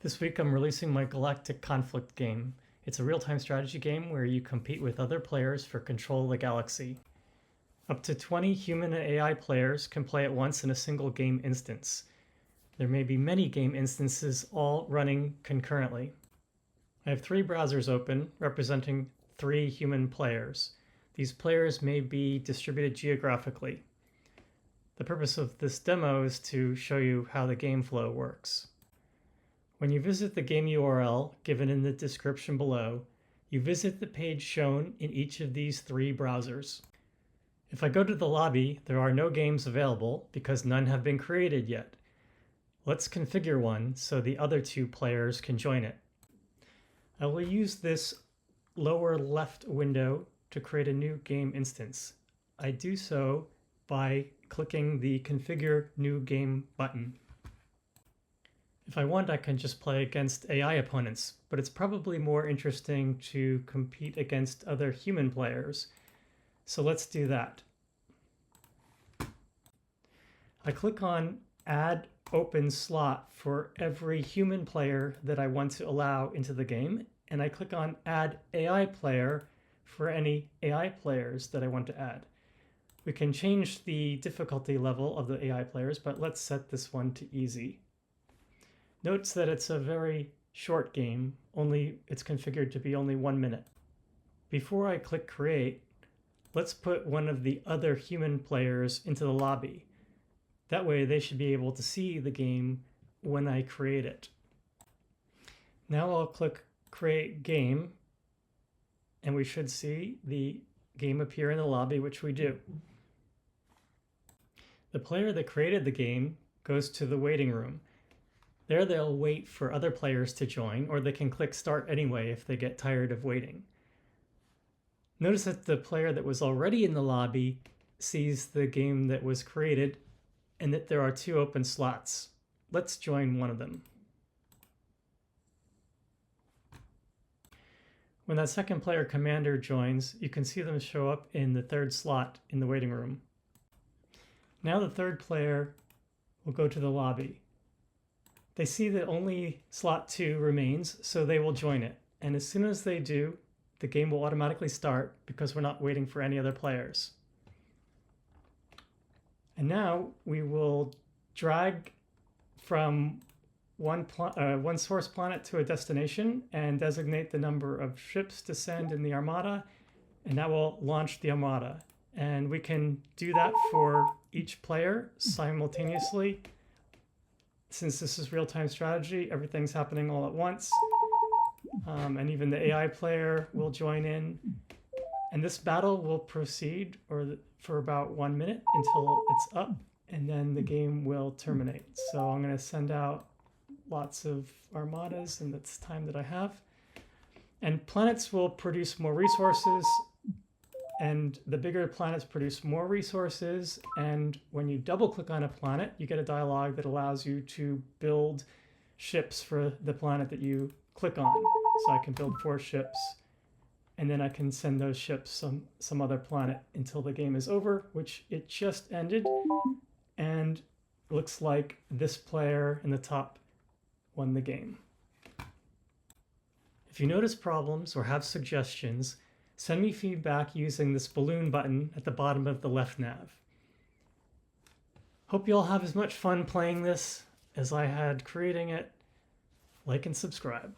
This week I'm releasing my Galactic Conflict game. It's a real-time strategy game where you compete with other players for control of the galaxy. Up to 20 human and AI players can play at once in a single game instance. There may be many game instances all running concurrently. I have 3 browsers open representing 3 human players. These players may be distributed geographically. The purpose of this demo is to show you how the game flow works. When you visit the game URL given in the description below, you visit the page shown in each of these 3 browsers. If I go to the lobby, there are no games available because none have been created yet. Let's configure one so the other 2 players can join it. I will use this lower left window to create a new game instance. I do so by clicking the Configure New Game button. If I want, I can just play against AI opponents, but it's probably more interesting to compete against other human players. So let's do that. I click on Add Open Slot for every human player that I want to allow into the game, and I click on Add AI Player for any AI players that I want to add. We can change the difficulty level of the AI players, but let's set this one to easy. Note that it's a very short game, it's configured to be only 1 minute. Before I click Create, let's put one of the other human players into the lobby. That way they should be able to see the game when I create it. Now I'll click Create Game, and we should see the game appear in the lobby, which we do. The player that created the game goes to the waiting room. There they'll wait for other players to join, or they can click Start anyway if they get tired of waiting. Notice that the player that was already in the lobby sees the game that was created and that there are 2 open slots. Let's join one of them. When that second player commander joins, you can see them show up in the 3rd slot in the waiting room. Now the 3rd player will go to the lobby. They see that only slot 2 remains, so they will join it. And as soon as they do, the game will automatically start because we're not waiting for any other players. And now we will drag from one source planet to a destination and designate the number of ships to send in the armada, and that will launch the armada. And we can do that for each player simultaneously. Since this is real-time strategy, everything's happening all at once. And even the AI player will join in. And this battle will proceed for about 1 minute until it's up, and then the game will terminate. So I'm going to send out lots of armadas, and that's the time that I have. And planets will produce more resources, and the bigger planets produce more resources. And when you double click on a planet, you get a dialog that allows you to build ships for the planet that you click on. So I can build 4 ships, and then I can send those ships some other planet until the game is over, which it just ended. And it looks like this player in the top won the game. If you notice problems or have suggestions, send me feedback using this balloon button at the bottom of the left nav. Hope you all have as much fun playing this as I had creating it. Like and subscribe.